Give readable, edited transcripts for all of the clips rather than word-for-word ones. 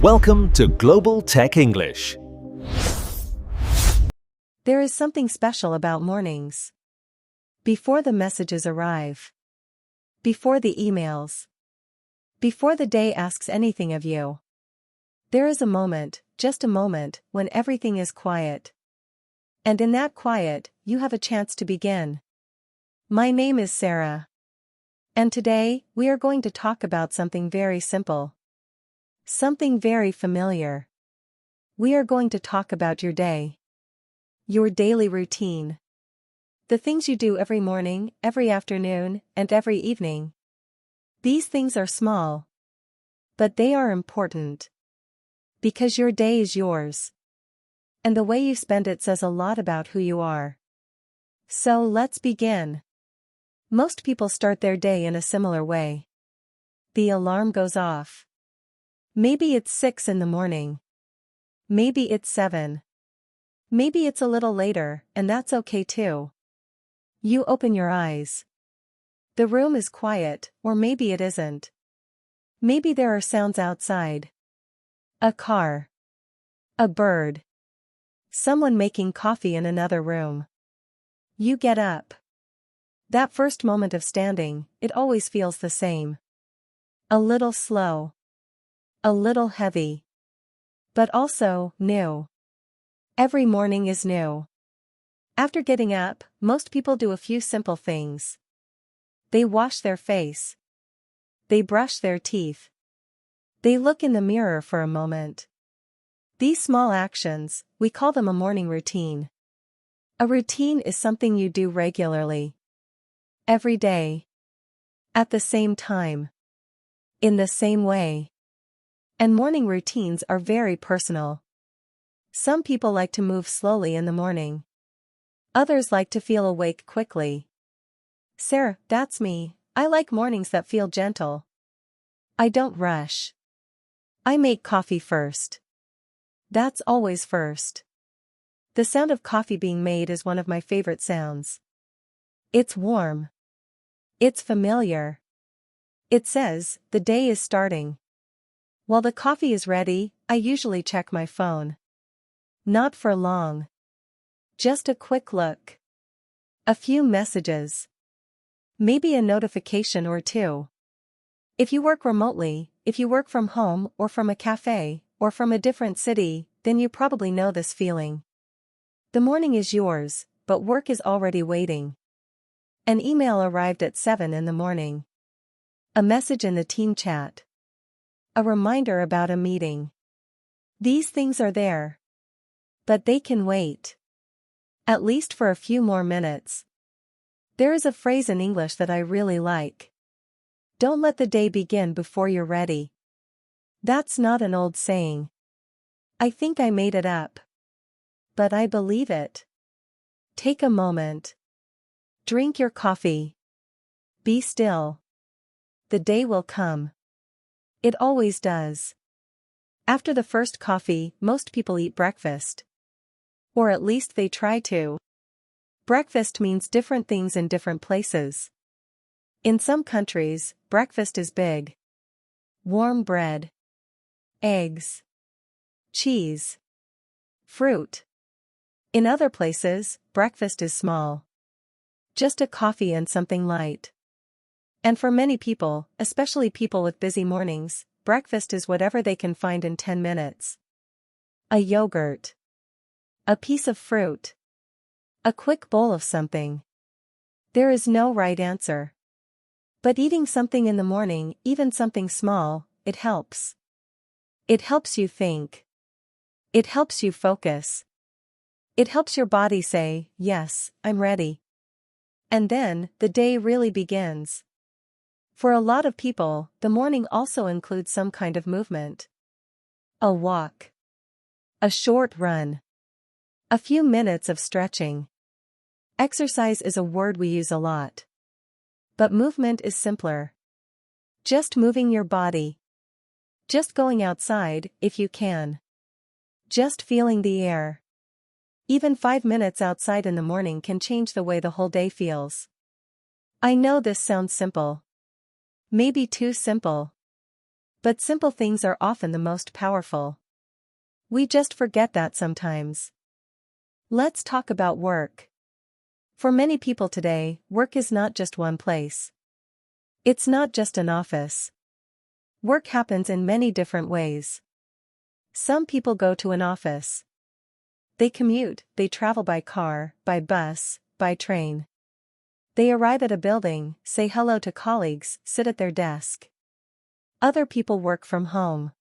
Welcome to Global Tech English. There is something special about mornings. Before the messages arrive. Before the emails. Before the day asks anything of you. There is a moment, just a moment, when everything is quiet. And in that quiet, you have a chance to begin. My name is Sarah. And today, we are going to talk about something very simple. Something very familiar. We are going to talk about your day. Your daily routine. The things you do every morning, every afternoon, and every evening. These things are small. But they are important. Because your day is yours. And the way you spend it says a lot about who you are. So let's begin. Most people start their day in a similar way. The alarm goes off. Maybe it's 6 in the morning. Maybe it's 7. Maybe it's a little later, and that's okay too. You open your eyes. The room is quiet, or maybe it isn't. Maybe there are sounds outside. A car. A bird. Someone making coffee in another room. You get up. That first moment of standing, it always feels the same. A little slow. A little heavy. But also, new. Every morning is new. After getting up, most people do a few simple things. They wash their face. They brush their teeth. They look in the mirror for a moment. These small actions, we call them a morning routine. A routine is something you do regularly. Every day. At the same time. In the same way. And morning routines are very personal. Some people like to move slowly in the morning. Others like to feel awake quickly. Sarah, that's me. I like mornings that feel gentle. I don't rush. I make coffee first. That's always first. The sound of coffee being made is one of my favorite sounds. It's warm. It's familiar. It says, the day is starting. While the coffee is ready, I usually check my phone. Not for long. Just a quick look. A few messages. Maybe a notification or two. If you work remotely, if you work from home or from a cafe, or from a different city, then you probably know this feeling. The morning is yours, but work is already waiting. An email arrived at 7 in the morning. A message in the team chat. A reminder about a meeting. These things are there. But they can wait. At least for a few more minutes. There is a phrase in English that I really like. Don't let the day begin before you're ready. That's not an old saying. I think I made it up. But I believe it. Take a moment. Drink your coffee. Be still. The day will come. It always does. After the first coffee, most people eat breakfast. Or at least they try to. Breakfast means different things in different places. In some countries, breakfast is big. Warm bread. Eggs. Cheese. Fruit. In other places, breakfast is small. Just a coffee and something light. And for many people, especially people with busy mornings, breakfast is whatever they can find in 10 minutes. A yogurt. A piece of fruit. A quick bowl of something. There is no right answer. But eating something in the morning, even something small, it helps. It helps you think. It helps you focus. It helps your body say, yes, I'm ready. And then, the day really begins. For a lot of people, the morning also includes some kind of movement. A walk. A short run. A few minutes of stretching. Exercise is a word we use a lot. But movement is simpler. Just moving your body. Just going outside, if you can. Just feeling the air. Even 5 minutes outside in the morning can change the way the whole day feels. I know this sounds simple. Maybe too simple. But simple things are often the most powerful. We just forget that sometimes. Let's talk about work. For many people today, work is not just one place. It's not just an office. Work happens in many different ways. Some people go to an office. They commute, they travel by car, by bus, by train. They arrive at a building, say hello to colleagues, sit at their desk. Other people work from home.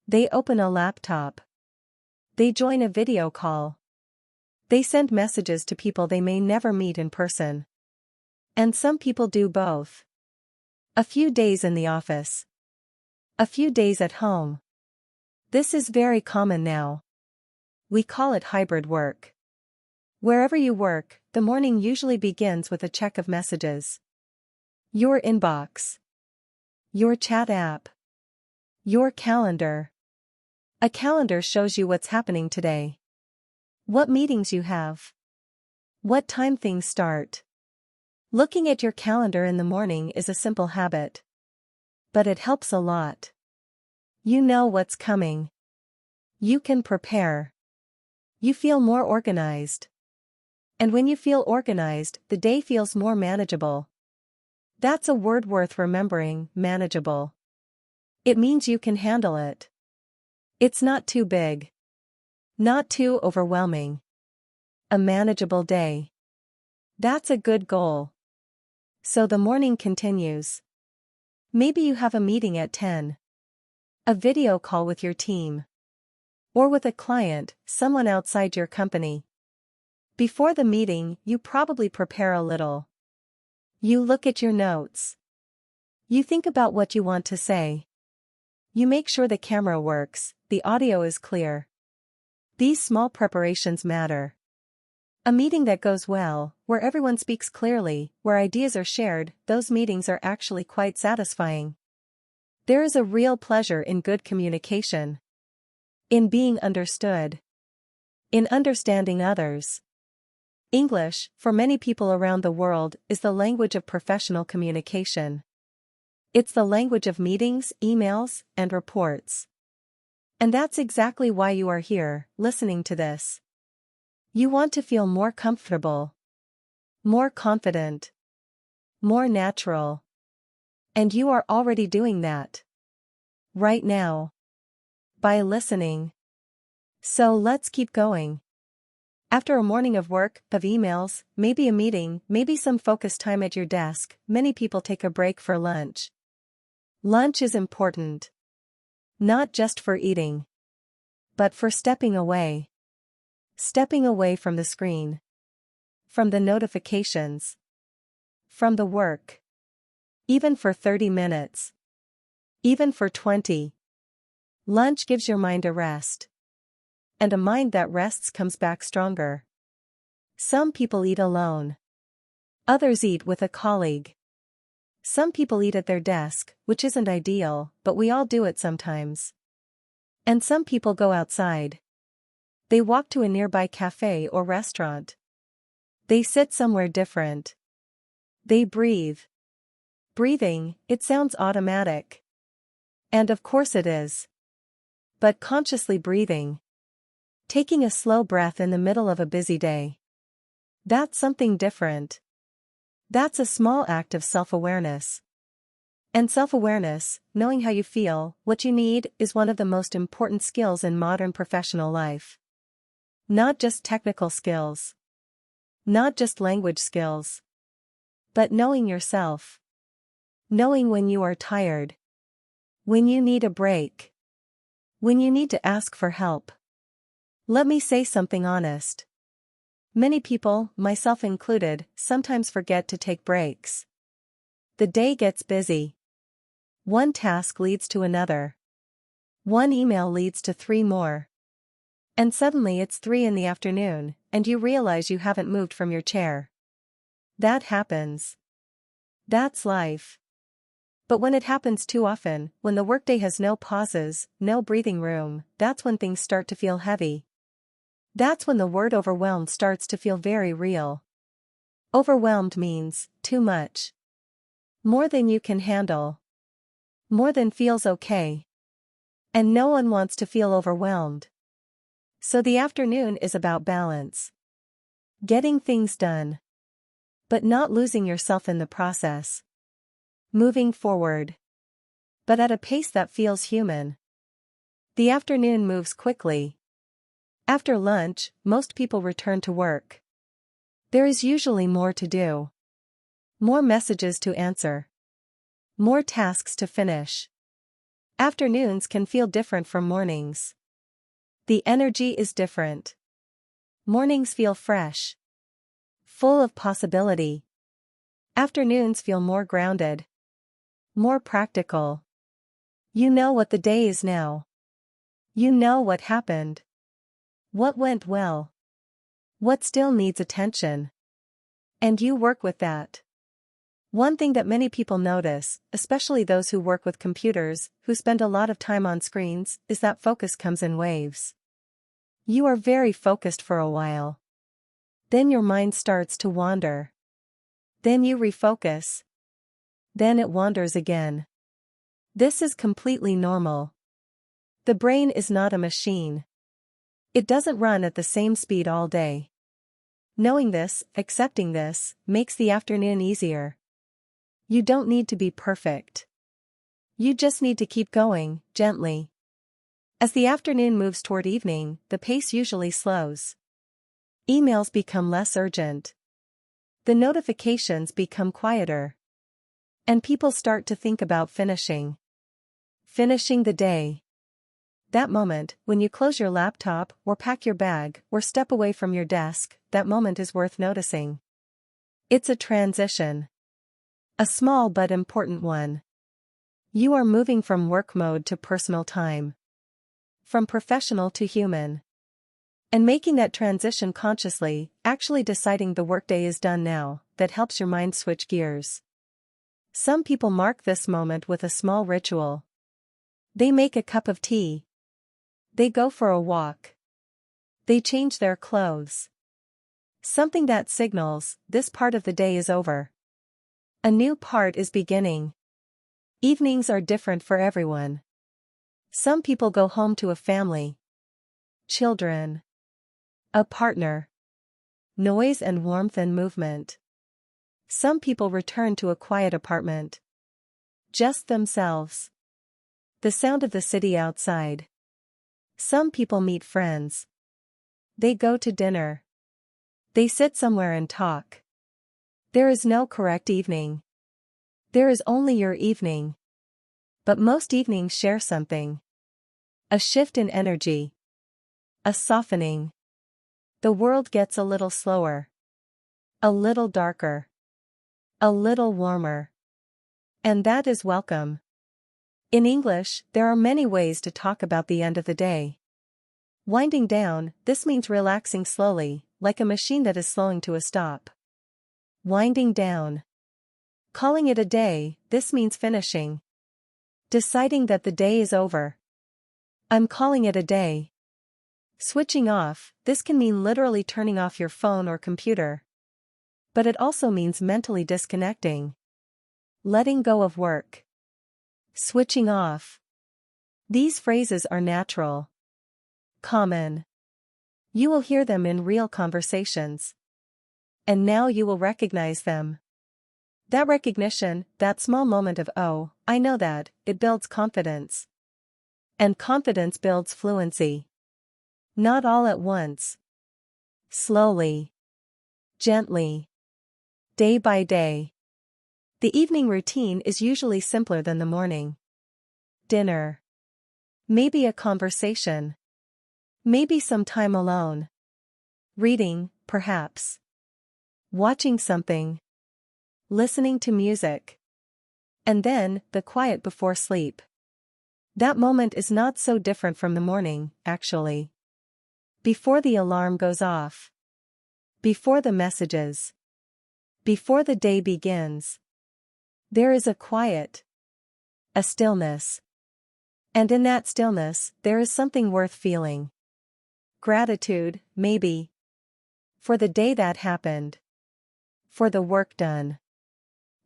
They open a laptop. They join a video call. They send messages to people they may never meet in person. And some people do both. A few days in the office. A few days at home. This is very common now. We call it hybrid work. Wherever you work, the morning usually begins with a check of messages. Your inbox. Your chat app. Your calendar. A calendar shows you what's happening today. What meetings you have. What time things start. Looking at your calendar in the morning is a simple habit. But it helps a lot. You know what's coming. You can prepare. You feel more organized. And when you feel organized, the day feels more manageable. That's a word worth remembering, manageable. It means you can handle it. It's not too big. Not too overwhelming. A manageable day. That's a good goal. So the morning continues. Maybe you have a meeting at 10. A video call with your team. Or with a client, someone outside your company. Before the meeting, you probably prepare a little. You look at your notes. You think about what you want to say. You make sure the camera works, the audio is clear. These small preparations matter. A meeting that goes well, where everyone speaks clearly, where ideas are shared, those meetings are actually quite satisfying. There is a real pleasure in good communication. In being understood. In understanding others. English, for many people around the world, is the language of professional communication. It's the language of meetings, emails, and reports. And that's exactly why you are here, listening to this. You want to feel more comfortable. More confident. More natural. And you are already doing that. Right now. By listening. So let's keep going. After a morning of work, of emails, maybe a meeting, maybe some focused time at your desk, many people take a break for lunch. Lunch is important. Not just for eating. But for stepping away. Stepping away from the screen. From the notifications. From the work. Even for 30 minutes. Even for 20. Lunch gives your mind a rest. And a mind that rests comes back stronger. Some people eat alone. Others eat with a colleague. Some people eat at their desk, which isn't ideal, but we all do it sometimes. And some people go outside. They walk to a nearby cafe or restaurant. They sit somewhere different. They breathe. Breathing, it sounds automatic. And of course it is. But consciously breathing. Taking a slow breath in the middle of a busy day. That's something different. That's a small act of self-awareness. And self-awareness, knowing how you feel, what you need, is one of the most important skills in modern professional life. Not just technical skills. Not just language skills. But knowing yourself. Knowing when you are tired. When you need a break. When you need to ask for help. Let me say something honest. Many people, myself included, sometimes forget to take breaks. The day gets busy. One task leads to another. One email leads to 3 more. And suddenly it's 3 in the afternoon, and you realize you haven't moved from your chair. That happens. That's life. But when it happens too often, when the workday has no pauses, no breathing room, that's when things start to feel heavy. That's when the word overwhelmed starts to feel very real. Overwhelmed means too much. More than you can handle. More than feels okay. And no one wants to feel overwhelmed. So the afternoon is about balance. Getting things done. But not losing yourself in the process. Moving forward. But at a pace that feels human. The afternoon moves quickly. After lunch, most people return to work. There is usually more to do. More messages to answer. More tasks to finish. Afternoons can feel different from mornings. The energy is different. Mornings feel fresh. Full of possibility. Afternoons feel more grounded. More practical. You know what the day is now. You know what happened. What went well. What still needs attention. And you work with that. One thing that many people notice, especially those who work with computers, who spend a lot of time on screens, is that focus comes in waves. You are very focused for a while. Then your mind starts to wander. Then you refocus. Then it wanders again. This is completely normal. The brain is not a machine. It doesn't run at the same speed all day. Knowing this, accepting this, makes the afternoon easier. You don't need to be perfect. You just need to keep going, gently. As the afternoon moves toward evening, the pace usually slows. Emails become less urgent. The notifications become quieter. And people start to think about finishing. Finishing the day. That moment, when you close your laptop, or pack your bag, or step away from your desk, that moment is worth noticing. It's a transition. A small but important one. You are moving from work mode to personal time. From professional to human. And making that transition consciously, actually deciding the workday is done now, that helps your mind switch gears. Some people mark this moment with a small ritual. They make a cup of tea. They go for a walk. They change their clothes. Something that signals, this part of the day is over. A new part is beginning. Evenings are different for everyone. Some people go home to a family. Children. A partner. Noise and warmth and movement. Some people return to a quiet apartment. Just themselves. The sound of the city outside. Some people meet friends. They go to dinner. They sit somewhere and talk. There is no correct evening. There is only your evening. But most evenings share something. A shift in energy. A softening. The world gets a little slower. A little darker. A little warmer. And that is welcome. In English, there are many ways to talk about the end of the day. Winding down, this means relaxing slowly, like a machine that is slowing to a stop. Winding down. Calling it a day, this means finishing. Deciding that the day is over. I'm calling it a day. Switching off, this can mean literally turning off your phone or computer. But it also means mentally disconnecting. Letting go of work. Switching off. These phrases are natural. Common. You will hear them in real conversations. And now you will recognize them. That recognition, that small moment of "oh, I know that," it builds confidence. And confidence builds fluency. Not all at once. Slowly. Gently. Day by day. The evening routine is usually simpler than the morning. Dinner. Maybe a conversation. Maybe some time alone. Reading, perhaps. Watching something. Listening to music. And then, the quiet before sleep. That moment is not so different from the morning, actually. Before the alarm goes off. Before the messages. Before the day begins. There is a quiet. A stillness. And in that stillness, there is something worth feeling. Gratitude, maybe. For the day that happened. For the work done.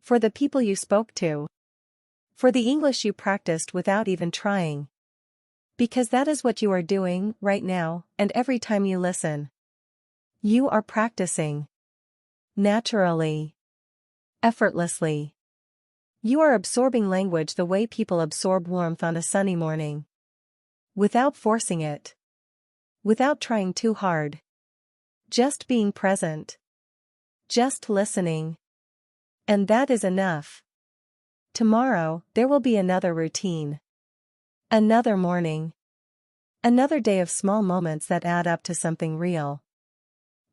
For the people you spoke to. For the English you practiced without even trying. Because that is what you are doing right now, and every time you listen. You are practicing. Naturally. Effortlessly. You are absorbing language the way people absorb warmth on a sunny morning. Without forcing it. Without trying too hard. Just being present. Just listening. And that is enough. Tomorrow, there will be another routine. Another morning. Another day of small moments that add up to something real.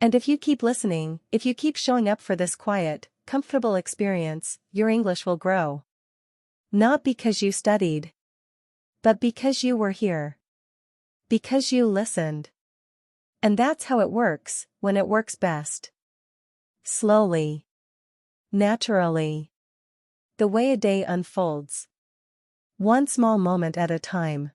And if you keep listening, if you keep showing up for this quiet, comfortable experience, your English will grow. Not because you studied. But because you were here. Because you listened. And that's how it works, when it works best. Slowly. Naturally. The way a day unfolds. One small moment at a time.